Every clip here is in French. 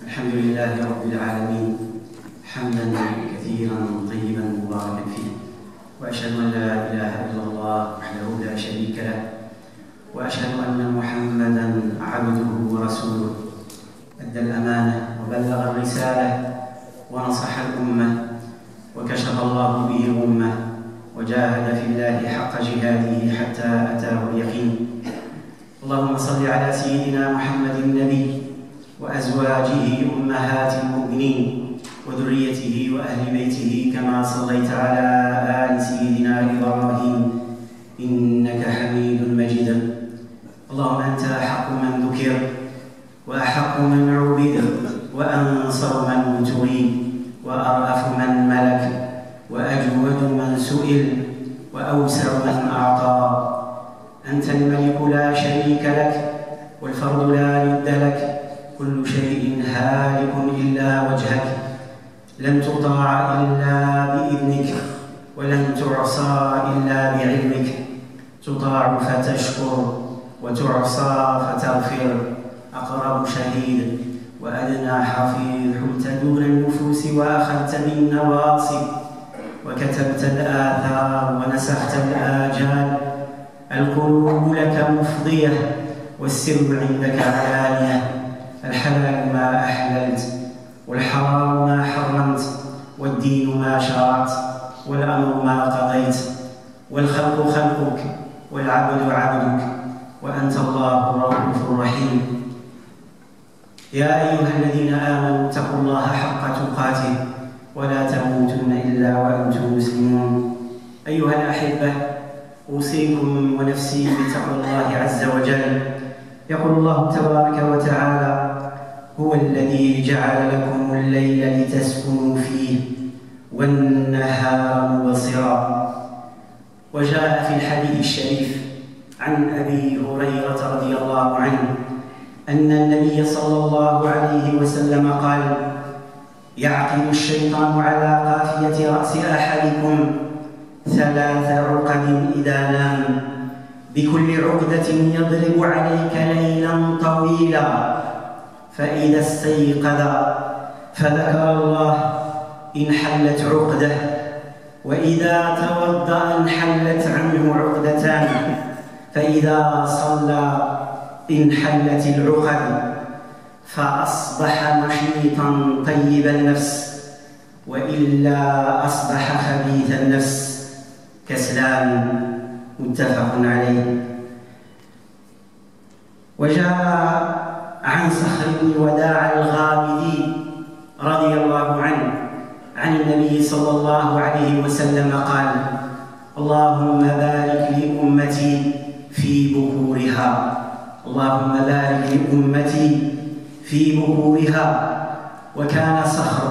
الحمد لله رب العالمين حمدا كثيرا طيبا مباركا فيه، وأشهد أن لا إله إلا الله وحده لا شريك له، وأشهد أن محمدا عبده ورسوله، أدى الأمانة وبلغ الرسالة ونصح الأمة وكشف الله به الغمة وجاهد في الله حق جهاده حتى أتاه اليقين. اللهم صل على سيدنا محمد النبي وأزواجه أمهات المؤمنين وذريته وأهل بيته كما صليت على آل سيدنا إبراهيم إنك حميد مجيد. اللهم أنت أحق من ذكر وأحق من عبد وأنصر من ابتغي وأرأف من ملك وأجود من سئل وأوسع من أعطى. أنت الملك لا شريك لك والفرد لا ند لك، كل شيء هالك إلا وجهك، لن تطاع إلا بإذنك ولن تعصى إلا بعلمك، تطاع فتشكر وتعصى فتغفر، أقرب شهيد وأدنى حفيظ، حلت دون النفوس وأخذت بالنواصي وكتبت الآثار ونسخت الآجال. القلوب لك مفضية والسر عندك علانية، الحلال ما أحللت والحرام ما حرمت، والدين ما شرعت والأمر ما قضيت، والخلق خلقك والعبد عبدك، وأنت الله الرؤوف الرحيم. يا أيها الذين آمنوا اتقوا الله حق تقاته ولا تموتن إلا وأنتم مسلمون. أيها الأحبة، أوصيكم ونفسي بتقوى الله عز وجل. يقول الله تبارك وتعالى: هو الذي جعل لكم الليل لتسكنوا فيه والنهار مبصرا. وجاء في الحديث الشريف عن أبي هريرة رضي الله عنه أن النبي صلى الله عليه وسلم قال: يعقد الشيطان على قافية رأس أحدكم 3 عقد إذا نام، بكل عقدة يضرب عليك ليلا طويلا، فإذا استيقظ فذكر الله انحلت عقدة، وإذا توضأ انحلت عنه عقدتان، فإذا صلى انحلت العقد، فأصبح نشيطا طيب النفس، وإلا أصبح خبيث النفس كسلان. متفق عليه. وجاء عن صخر بن وداع الغامدي رضي الله عنه عن النبي صلى الله عليه وسلم قال: اللهم بارك لأمتي في بكورها، اللهم بارك لأمتي في بكورها. وكان صخر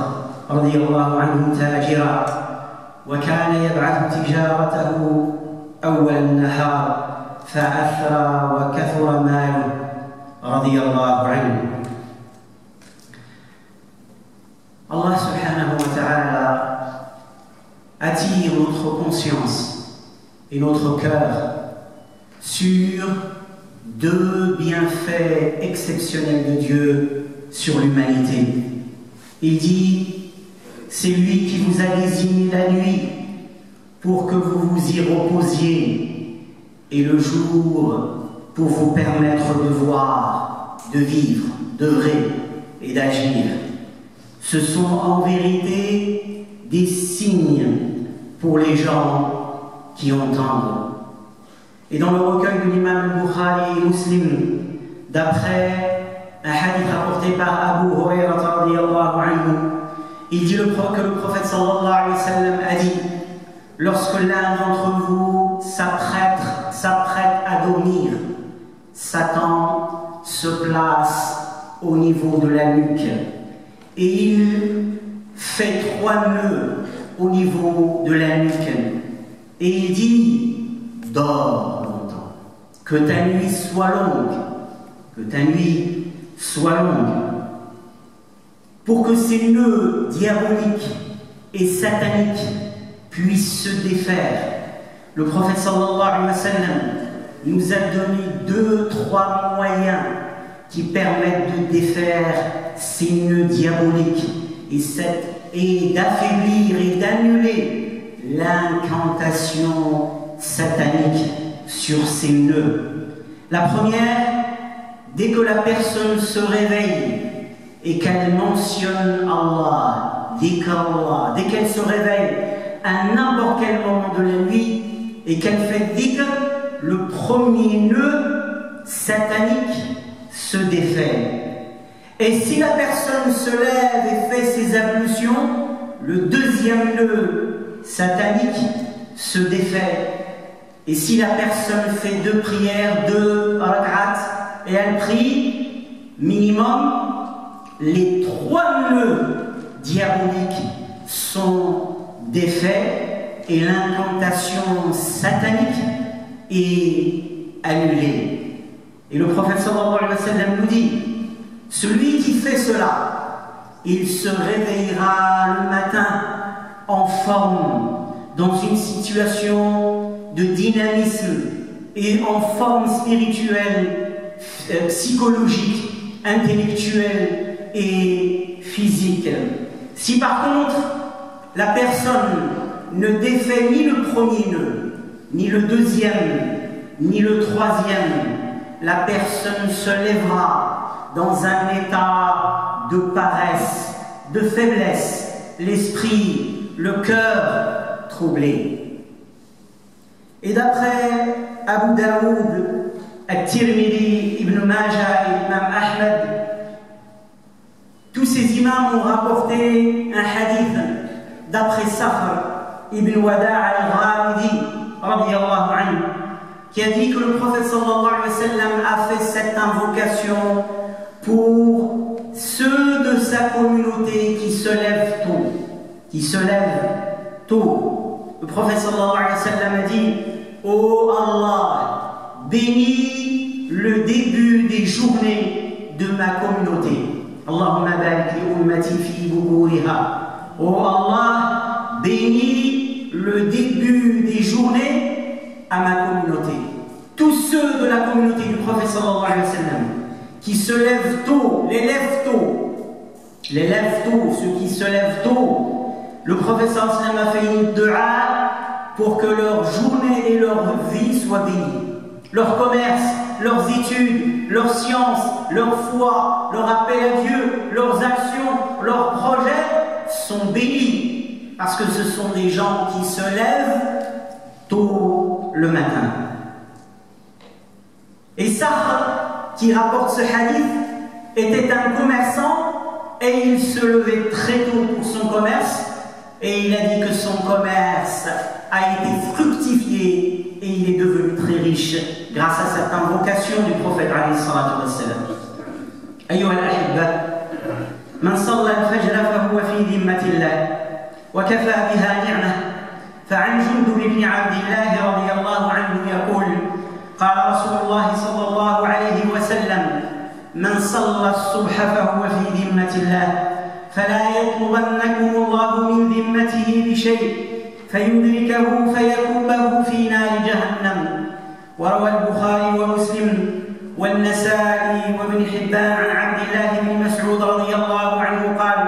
رضي الله عنه تاجرا، وكان يبعث تجارته أول النهار، فأثرى وكثر ماله رضي الله عنه. Allah subhanahu wa ta'ala attire notre conscience et notre cœur sur 2 bienfaits exceptionnels de Dieu sur l'humanité. Il dit: c'est lui qui vous a désigné la nuit pour que vous vous y reposiez, et le jour pour vous permettre de voir, de vivre, d'œuvrer et d'agir. Ce sont en vérité des signes pour les gens qui entendent. Et dans le recueil de l'imam Bukhari et Muslim, d'après un hadith rapporté par Abu Huraira radiyallahu anhu, il dit que le prophète sallallahu alayhi wa sallam a dit: lorsque l'un d'entre vous s'apprête à dormir, Satan se place au niveau de la nuque et il fait 3 nœuds au niveau de la nuque et il dit « Dors longtemps, que ta nuit soit longue, que ta nuit soit longue. » Pour que ces nœuds diaboliques et sataniques puissent se défaire, le prophète sallallahu alayhi wa sallam nous a donné 2-3 moyens qui permettent de défaire ces nœuds diaboliques et d'affaiblir et d'annuler l'incantation satanique sur ces nœuds. La première, dès que la personne se réveille et qu'elle mentionne Allah, dès qu'elle se réveille à n'importe quel moment de la nuit et qu'elle fait dhikr, le premier nœud satanique se défait. Et si la personne se lève et fait ses ablutions, le deuxième nœud satanique se défait. Et si la personne fait 2 prières, 2 rak'at, et elle prie, minimum, les 3 nœuds diaboliques sont défaits et l'incantation satanique est annulée. Et le prophète sallallahu alayhi wa sallam nous dit, celui qui fait cela, il se réveillera le matin en forme, dans une situation de dynamisme et en forme spirituelle, psychologique, intellectuelle et physique. Si par contre, la personne ne défait ni le premier nœud, ni le deuxième, ni le troisième, la personne se lèvera dans un état de paresse, de faiblesse, l'esprit, le cœur troublé. Et d'après Abu Daoud, At-Tirmidhi, Ibn Majah et Imam Ahmed, tous ces imams ont rapporté un hadith d'après Safr ibn Wada' al-Ghamidi radiyallahu anhu, qui a dit que le prophète sallallahu alayhi wa sallam a fait cette invocation pour ceux de sa communauté qui se lèvent tôt, Le prophète sallallahu alayhi wa sallam a dit: ô Allah, bénis le début des journées de ma communauté. Allahumma barik li ummati fi bukuriha. Ô Allah, bénis le début des journées à ma communauté. Tous ceux de la communauté du prophète sallallahu alayhi wa sallam qui se lèvent tôt, les lèvent tôt, ceux qui se lèvent tôt, le prophète sallallahu alayhi wa sallam a fait une dua pour que leur journée et leur vie soient bénies. Leur commerce, leurs études, leurs sciences, leur foi, leur appel à Dieu, leurs actions, leurs projets sont bénis parce que ce sont des gens qui se lèvent tôt le matin. Et Sahr, qui rapporte ce hadith, était un commerçant et il se levait très tôt pour son commerce et il a dit que son commerce a été fructifié et il est devenu très riche grâce à cette invocation du prophète alayhi salatu wassalam. أيها الأحبة، من صلى الفجر فهو في ذمة الله وكفى بها نعمة. فعن جندب بن عبد الله رضي الله عنه يقول: قال رسول الله صلى الله عليه وسلم: من صلى الصبح فهو في ذمة الله، فلا يطلبنكم الله من ذمته بشيء فيدركه فيكبه في نار جهنم. وروى البخاري ومسلم والنسائي وابن حبان عن عبد الله بن مسعود رضي الله عنه قال: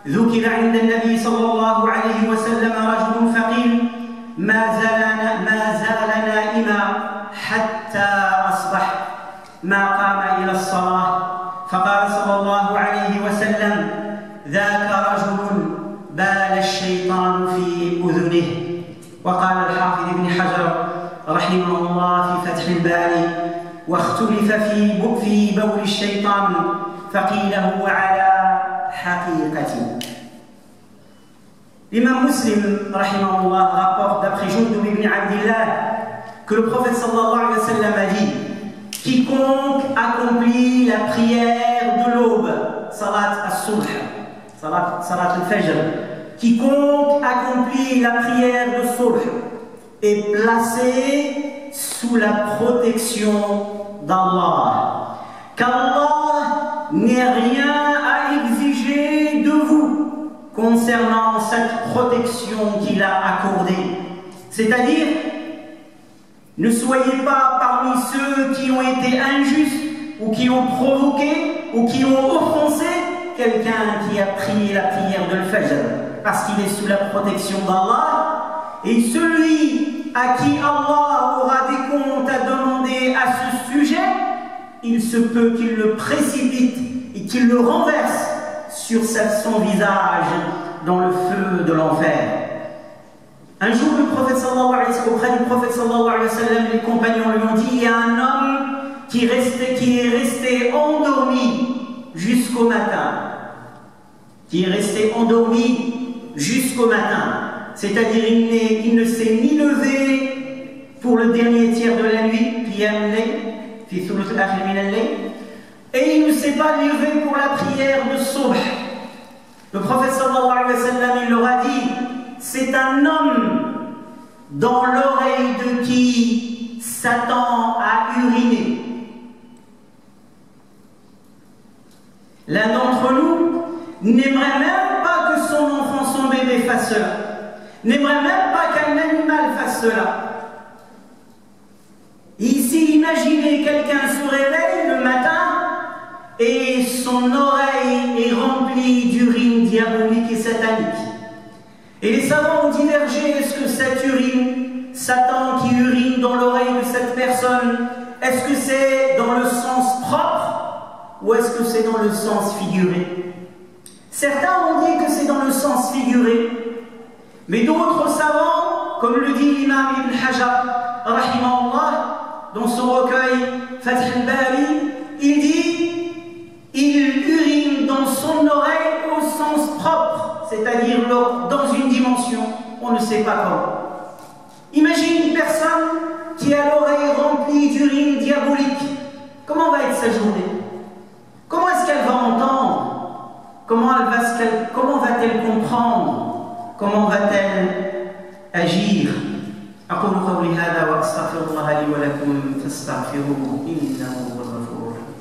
ذكر عند النبي صلى الله عليه وسلم رجل فقيل: ما زال نائما حتى أصبح ما قام إلى الصلاة، فقال صلى الله عليه وسلم: ذاك رجل بال الشيطان في أذنه. وقال الحافظ ابن حجر رحمه الله في فتح الباري: واختلف في بول الشيطان فقيل هو على حقيقته. L'imam Muslim, rahimahullah, rapporte d'après Jundub ibn Abdillah que le prophète sallallahu alayhi wa sallam a dit: quiconque accomplit la prière de l'aube, salat as-subh, salat al-fajr, quiconque accomplit la prière de subh est placé sous la protection d'Allah, qu'Allah n'ait rien à exiger de vous concernant cette protection qu'il a accordée. C'est-à-dire, ne soyez pas parmi ceux qui ont été injustes ou qui ont provoqué ou qui ont offensé quelqu'un qui a prié la prière de l'Fajr parce qu'il est sous la protection d'Allah, et celui à qui Allah aura des comptes à demander à ce sujet, il se peut qu'il le précipite et qu'il le renverse sur son visage dans le feu de l'enfer. Un jour, auprès du prophète sallallahu alayhi wa sallam, les compagnons lui ont dit: il y a un homme qui est resté endormi jusqu'au matin. Qui est resté endormi jusqu'au matin. C'est-à-dire, il ne s'est ni levé pour le dernier tiers de la nuit, et il ne s'est pas levé pour la prière de Subh. Le prophète sallallahu alayhi wa sallam, il leur a dit: c'est un homme dans l'oreille de qui Satan a uriné. L'un d'entre nous n'aimerait même pas que son enfant, son bébé fasse cela. N'aimerait même pas qu'un animal fasse cela. Ici, imaginez quelqu'un se réveille le matin et son oreille est remplie d'urine diabolique et satanique. Et les savants ont divergé: est-ce que cette urine, Satan qui urine dans l'oreille de cette personne, est-ce que c'est dans le sens propre ou est-ce que c'est dans le sens figuré? Certains ont dit que c'est dans le sens figuré, mais d'autres savants, comme le dit l'imam Ibn Hajar, rahimahullah, dans son recueil Fath al-Bari, il dit: il urine dans son oreille au sens propre, c'est-à-dire dans une dimension, on ne sait pas comment. Imagine une personne qui a l'oreille remplie d'urine diabolique. Comment va être sa journée? Comment est-ce qu'elle va entendre? Comment va-t-elle comprendre? Comment va-t-elle agir? أقول قولي هذا وأستغفر الله لي ولكم فاستغفروه إنه هو الغفور الرحيم.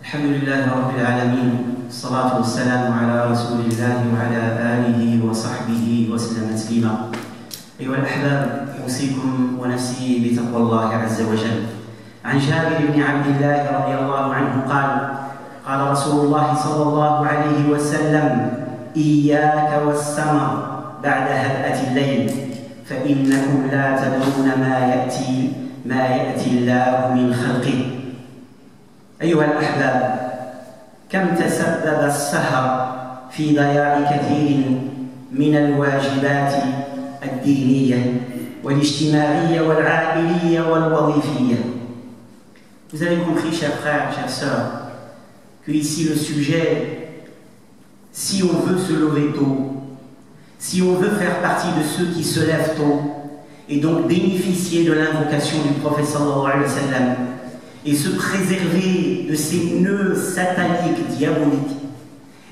الحمد لله رب العالمين، الصلاة والسلام على رسول الله وعلى آله وصحبه وسلم تسليما. أيها الأحباب، أوصيكم ونفسي بتقوى الله عز وجل. عن جابر بن عبد الله رضي الله عنه قال رسول الله صلى الله عليه وسلم: إياك والسمر بعد هدأة الليل فإنكم لا تدرون ما يأتي الله من خلقه. أيها الأحباب، كم تسبب السهر في ضياع كثير من الواجبات الدينية والاجتماعية والعائلية والوظيفية. Vous avez compris, chers frères, chères sœurs, que ici le sujet, si on veut se lever tôt, si on veut faire partie de ceux qui se lèvent tôt, et donc bénéficier de l'invocation du prophète sallallahu alayhi wa sallam, et se préserver de ces nœuds sataniques diaboliques,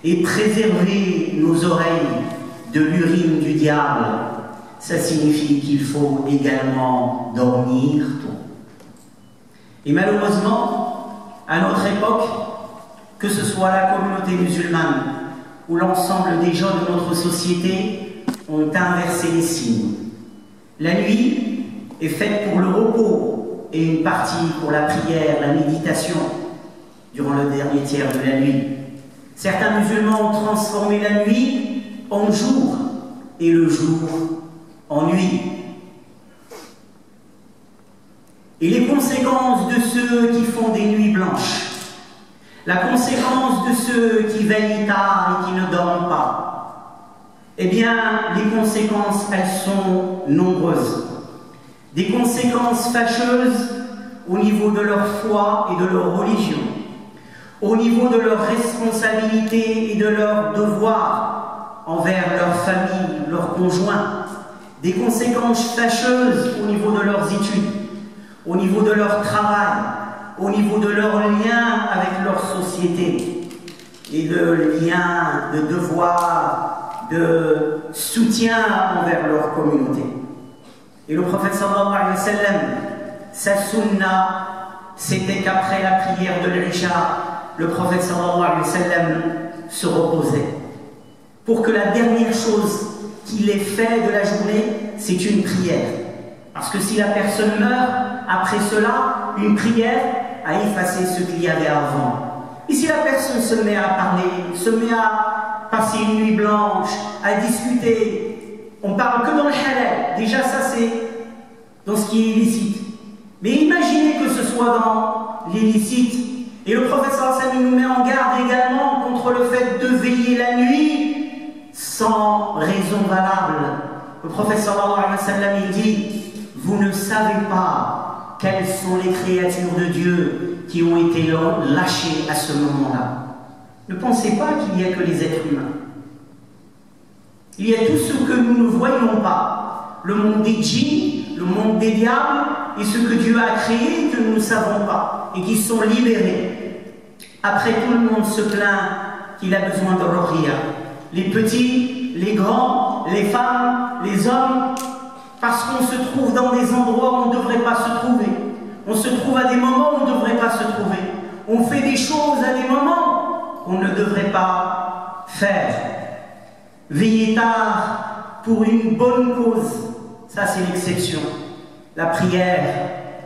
et préserver nos oreilles de l'urine du diable, ça signifie qu'il faut également dormir tôt. Et malheureusement, à notre époque, que ce soit la communauté musulmane ou l'ensemble des gens de notre société, ont inversé les signes. La nuit est faite pour le repos et une partie pour la prière, la méditation, durant le dernier tiers de la nuit. Certains musulmans ont transformé la nuit en jour et le jour en nuit. Et les conséquences de ceux qui font des nuits blanches, la conséquence de ceux qui veillent tard et qui ne dorment pas, eh bien, les conséquences, elles sont nombreuses. des conséquences fâcheuses au niveau de leur foi et de leur religion, au niveau de leurs responsabilités et de leurs devoirs envers leur famille, leurs conjoints, des conséquences fâcheuses au niveau de leurs études, au niveau de leur travail, au niveau de leur lien avec leur société et de lien, de devoir, de soutien envers leur communauté. Et le prophète sallallahu alayhi wa sallam, sa sunna, c'était qu'après la prière de l'Isha, le prophète sallallahu alayhi wa sallam se reposait. Pour que la dernière chose qu'il ait fait de la journée, c'est une prière. Parce que si la personne meurt, après cela, une prière a effacé ce qu'il y avait avant. Et si la personne se met à parler, se met à passer une nuit blanche, à discuter, on parle que dans le halal. Déjà ça c'est dans ce qui est illicite. Mais imaginez que ce soit dans l'illicite. Et le prophète sallallahu alayhi wa sallam nous met en garde également contre le fait de veiller la nuit sans raison valable. Le prophète sallallahu alayhi wa sallam il dit: vous ne savez pas quelles sont les créatures de Dieu qui ont été lâchées à ce moment-là. Ne pensez pas qu'il n'y a que les êtres humains. Il y a tout ce que nous ne voyons pas. Le monde des djinns, le monde des diables, et ce que Dieu a créé que nous ne savons pas, et qui sont libérés. Après, tout le monde se plaint qu'il a besoin de ruqya. Les petits, les grands, les femmes, les hommes, parce qu'on se trouve dans des endroits où on ne devrait pas se trouver. On se trouve à des moments où on ne devrait pas se trouver. On fait des choses à des moments qu'on ne devrait pas faire. Veiller tard pour une bonne cause, ça c'est l'exception. La prière,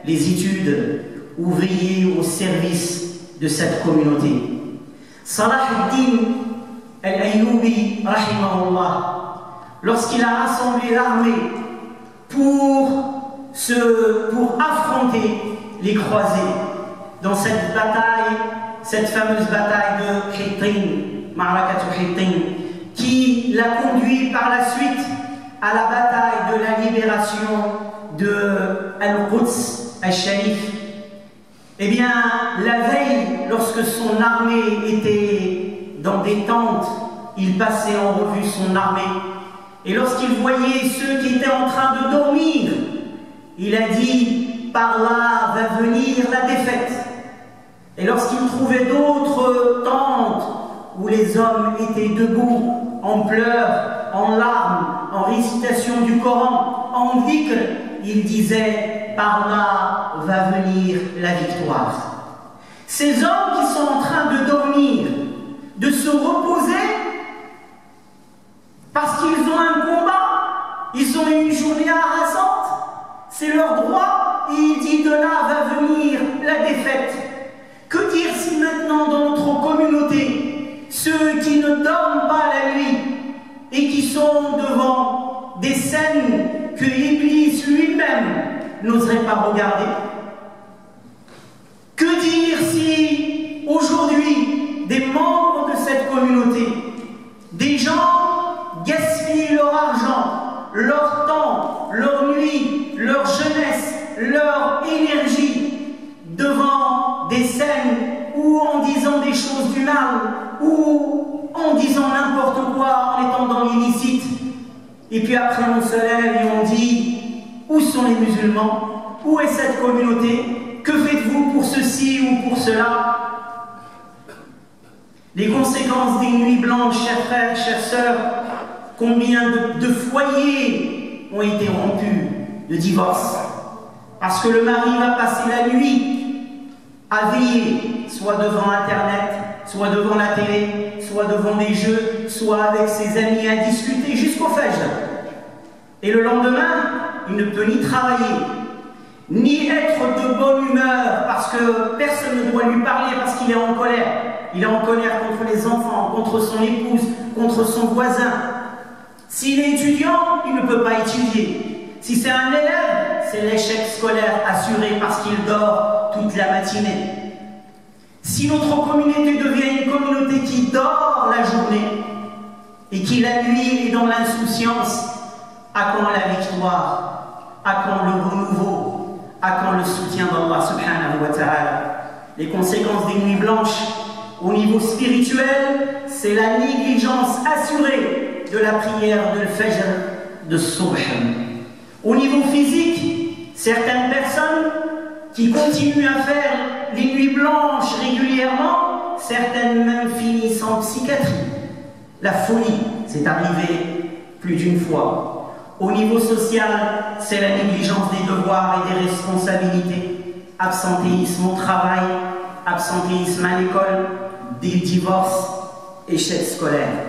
les études, ou veiller au service de cette communauté. Salah ad-Din al-Ayyubi, rahimahullah, lorsqu'il a rassemblé l'armée pour affronter les croisés dans cette bataille, cette fameuse bataille de Hittin, Ma'rakatu Hittin, qui l'a conduit par la suite à la bataille de la libération de Al-Quds al-Sharif. Eh bien, la veille, lorsque son armée était dans des tentes, il passait en revue son armée. Et lorsqu'il voyait ceux qui étaient en train de dormir, il a dit: par là va venir la défaite. Et lorsqu'il trouvait d'autres tentes où les hommes étaient debout, en pleurs, en larmes, en récitation du Coran, en dhikr, il disait: par là va venir la victoire. Ces hommes qui sont en train de dormir, de se reposer, parce qu'ils ont un combat, ils ont une journée harassante, c'est leur droit, et il dit: de là va venir la défaite. Que dire si maintenant dans notre communauté, ceux qui ne dorment pas la nuit et qui sont devant des scènes que Iblis lui-même n'oserait pas regarder? Que dire si aujourd'hui des membres de cette communauté, des gens gaspillent leur argent, leur temps, leur nuit, leur jeunesse, leur énergie devant des scènes ou en disant des choses du mal ou en disant n'importe quoi, en étant dans l'illicite, et puis après on se lève et on dit: où sont les musulmans? Où est cette communauté? Que faites-vous pour ceci ou pour cela? Les conséquences des nuits blanches, chers frères, chères sœurs, combien de foyers ont été rompus de divorce, parce que le mari va passer la nuit à veiller, soit devant Internet, soit devant la télé, soit devant des jeux, soit avec ses amis à discuter jusqu'au Fajr. Et le lendemain, il ne peut ni travailler, ni être de bonne humeur, parce que personne ne doit lui parler parce qu'il est en colère. Il est en colère contre les enfants, contre son épouse, contre son voisin. S'il est étudiant, il ne peut pas étudier. Si c'est un élève, c'est l'échec scolaire assuré parce qu'il dort toute la matinée. Si notre communauté devient une communauté qui dort la journée et qui la nuit est dans l'insouciance, à quand la victoire? À quand le renouveau? À quand le soutien d'Allah subhanahu wa ta'ala? Les conséquences des nuits blanches au niveau spirituel, c'est la négligence assurée de la prière de Fajr, de Subh. Au niveau physique, certaines personnes qui continuent à faire les nuits blanches régulièrement, certaines même finissent en psychiatrie. La folie, c'est arrivé plus d'une fois. Au niveau social, c'est la négligence des devoirs et des responsabilités. Absentéisme au travail, absentéisme à l'école, des divorces, échecs scolaires.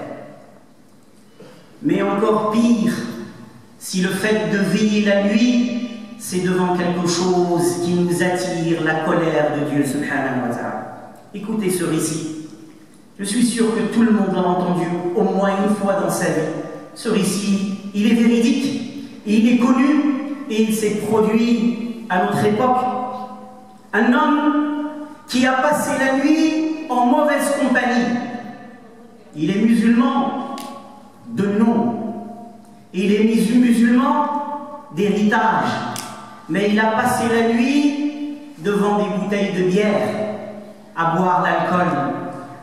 Mais encore pire, si le fait de veiller la nuit, c'est devant quelque chose qui nous attire la colère de Dieu subhanahu wa ta'ala. Écoutez ce récit. Je suis sûr que tout le monde l'a entendu au moins une fois dans sa vie. Ce récit, il est véridique, il est connu et il s'est produit à notre époque. Un homme qui a passé la nuit en mauvaise compagnie. Il est musulman de nom. Il est musulman d'héritage. Mais il a passé la nuit devant des bouteilles de bière, à boire l'alcool,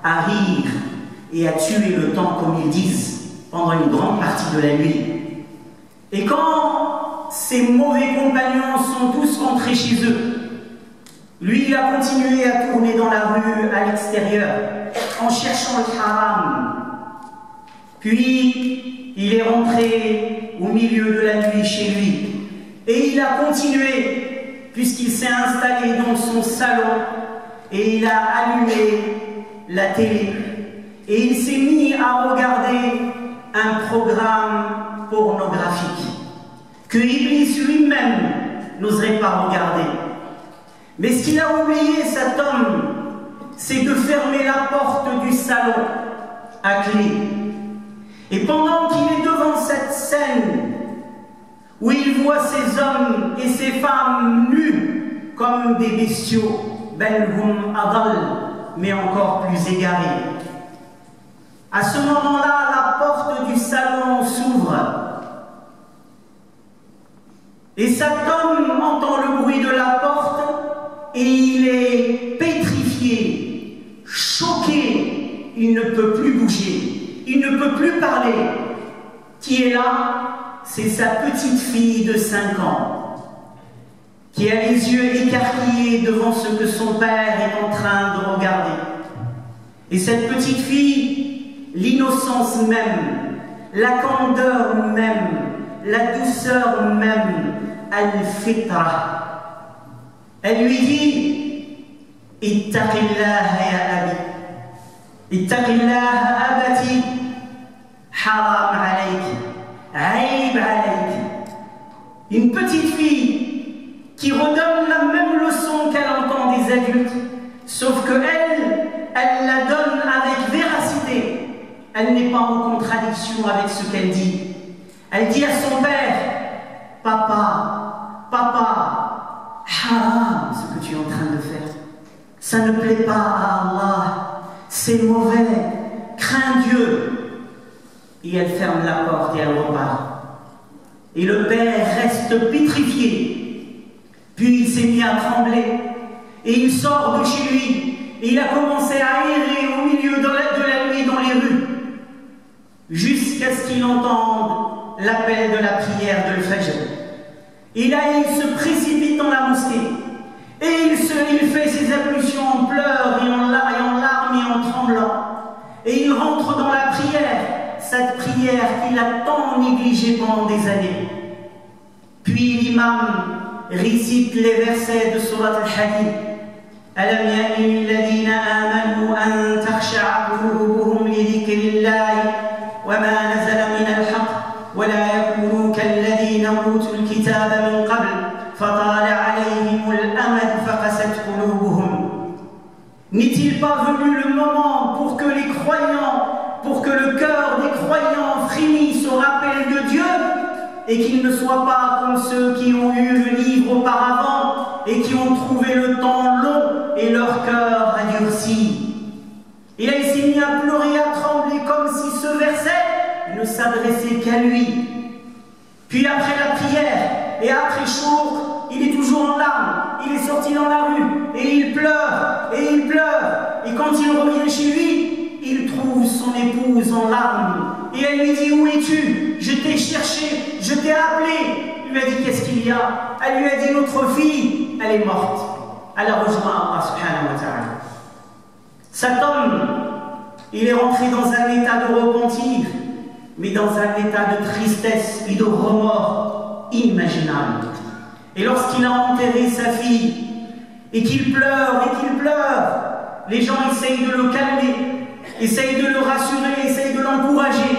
à rire et à tuer le temps, comme ils disent, pendant une grande partie de la nuit. Et quand ces mauvais compagnons sont tous rentrés chez eux, lui, il a continué à tourner dans la rue à l'extérieur, en cherchant le haram. Puis, il est rentré au milieu de la nuit chez lui. Et il a continué, puisqu'il s'est installé dans son salon, et il a allumé la télé. Et il s'est mis à regarder un programme pornographique que Iblis lui-même n'oserait pas regarder. Mais ce qu'il a oublié, cet homme, c'est de fermer la porte du salon à clé. Et pendant qu'il est devant cette scène, où il voit ces hommes et ces femmes nus comme des bestiaux, belhum adal, mais encore plus égarés. À ce moment-là, la porte du salon s'ouvre. Et cet homme entend le bruit de la porte et il est pétrifié, choqué. Il ne peut plus bouger, il ne peut plus parler. Qui est là? C'est sa petite fille de 5 ans, qui a les yeux écarquillés devant ce que son père est en train de regarder. Et cette petite fille, l'innocence même, la candeur même, la douceur même, al-fitra. Elle lui dit, ittaqillaha ya abi, ittaqillaha abati, haram alayki. Aïb alayk. Une petite fille qui redonne la même leçon qu'elle entend des adultes, sauf que elle la donne avec véracité. Elle n'est pas en contradiction avec ce qu'elle dit. Elle dit à son père, papa, papa, haram ce que tu es en train de faire. Ça ne plaît pas à Allah, c'est mauvais, crains Dieu. Et elle ferme la porte et elle repart. Et le père reste pétrifié. Puis il s'est mis à trembler. Et il sort de chez lui. Et il a commencé à errer au milieu de la nuit dans les rues. Jusqu'à ce qu'il entende l'appel de la prière de l'Fajr. Et là, il se précipite dans la mosquée. Et il fait ses ablutions en pleurs et en larmes et en tremblant. Et il rentre dans la prière. Cette prière qu'il a tant négligée pendant des années. Puis l'imam récite les versets de Surat al-Hadid. Alam ya'ni alladhina amanu an takhsha'a qulubuhum li dhikrillahi wa ma nazala min al-haqq wa la yakunu kalladhina utul kitaba min qabl fatala 'alayhim al-amad faqasat qulubuhum. N'est-il pas venu le moment pour que les croyants, pour que le cœur des croyants frémisse au rappel de Dieu et qu'ils ne soient pas comme ceux qui ont eu le livre auparavant et qui ont trouvé le temps long et leur cœur a durci. Et là, il s'est mis à pleurer, à trembler comme si ce verset ne s'adressait qu'à lui. Puis après la prière, et après jour, il est toujours en larmes. Il est sorti dans la rue et il pleure et il pleure. Et quand il revient chez lui, il trouve son épouse en larmes. Et elle lui dit: où es-tu? Je t'ai cherché, je t'ai appelé. Il lui a dit: qu'est-ce qu'il y a? Elle lui a dit: notre fille, elle est morte. Elle a rejoint Allah subhanahu wa ta'ala. Cet homme, il est rentré dans un état de repentir, mais dans un état de tristesse et de remords inimaginable. Et lorsqu'il a enterré sa fille, et qu'il pleure, les gens essayent de le calmer, essayent de le rassurer, essayent de l'encourager.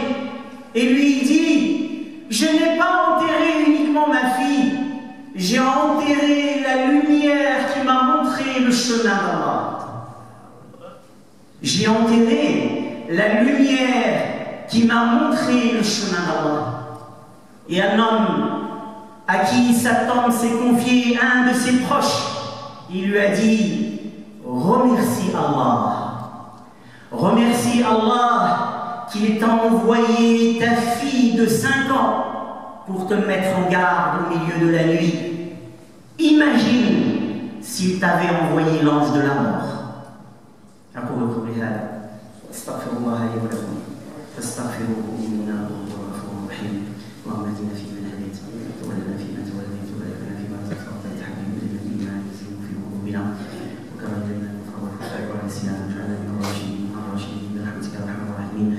Et lui, il dit: je n'ai pas enterré uniquement ma fille, j'ai enterré la lumière qui m'a montré le chemin d'Allah. J'ai enterré la lumière qui m'a montré le chemin d'Allah. Et un homme à qui cet homme s'est confié, un de ses proches, il lui a dit: remercie Allah. Remercie Allah qu'il t'a envoyé ta fille de 5 ans pour te mettre en garde au milieu de la nuit. Imagine s'il t'avait envoyé l'ange de la mort. أقول قولي هذا أستغفر الله لي ولكم فاستغفروه إنه هو الغفور الرحيم. اللهم اهدنا فيمن هديت وتولنا فيمن توليت وبارك لنا فيما رزقتنا حبيب إلينا الإيمان يزيد في قلوبنا وكرم إلينا الكفر والفسوق والعصيان واجعلنا من الراشدين برحمتك يا أرحم الراحمين.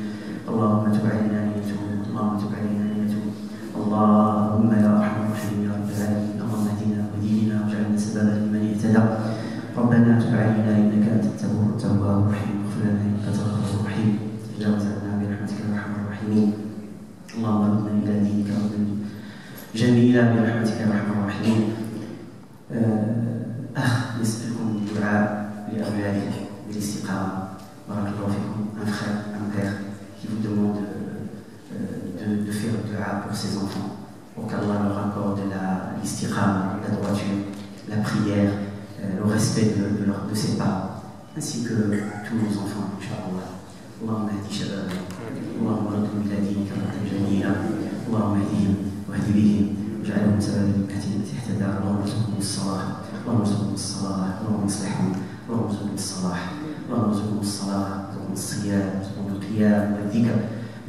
اللهم تب علينا أن نتوب، اللهم تب علينا أن نتوب. اللهم يا أرحم الراحمين يا رب العالمين. اللهم اهدنا واهدنا واجعلنا سببا لمن اهتدى. ربنا تب علينا إنك أنت التواب الرحيم. اغفر لنا إنك أنت الغفور الرحيم. تجاوز عنا برحمتك يا أرحم الراحمين. اللهم ردنا إلى دينك ردا جميلا برحمتك يا أرحم الراحمين. أخ يسألكم الدعاء لأولاده بالاستقامة. بارك الله فيكم. Un frère, un père qui vous demande de faire le dua pour ses enfants, pour qu'Allah leur accorde l'istiqama, la droiture, la prière, le respect de ses parents, ainsi que tous nos enfants, Inch'Allah. اللهم اهد شبابنا، اللهم ردهم إلى دينك ردا جميلا، اللهم اهدهم واهد بهم واجعلهم سببا للمهتدين اهتدى. اللهم ارزقهم الصلاح، اللهم ارزقهم الصلاح، اللهم اصلحهم، اللهم ارزقهم الصلاح، اللهم ارزقهم الصلاح، ارزقهم الصيام، ارزقهم القيام والذكر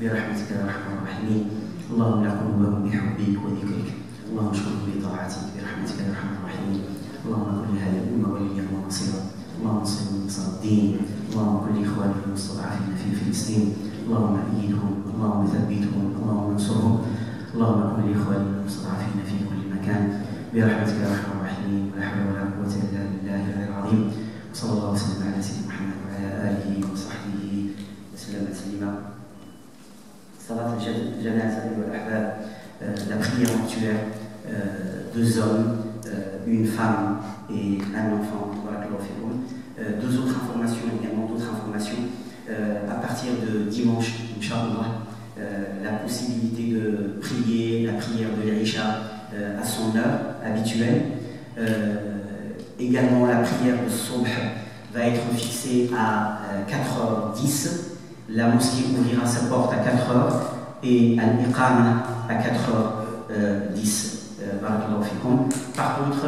برحمتك يا ارحم الراحمين. اللهم لا قلوبهم بحبك وذكرك، اللهم اشغلهم بطاعتك برحمتك يا ارحم الراحمين. اللهم كن لهذه الامه وليا ونصيرا، اللهم انصر نصر الدين، اللهم كن لاخوانك المستضعفين في فلسطين، اللهم ايدهم، اللهم ثبتهم، اللهم انصرهم، اللهم كن لاخواننا المستضعفين في كل مكان برحمتك يا ارحم الراحمين. ولا حول ولا قوه الا بالله العلي العظيم. وصلى الله وسلم على سيدنا محمد وعلى اله وصحبه وسلم تسليما. صلاه الجنازه ايها الاحباب، la prière mortuaire, 2 hommes, une femme et un enfant. Deux autres informations, également d'autres informations. À partir de dimanche, Inch'Allah, la possibilité de prier la prière de l'Isha à son heure habituelle. Également, la prière de Subh va être fixée à 4h10. La mosquée ouvrira sa porte à 4h et Al-Iqama à 4h10. Par contre,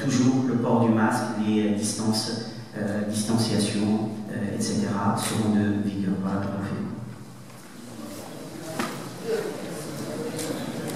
toujours le port du masque, les distanciations, etc. seront de vigueur.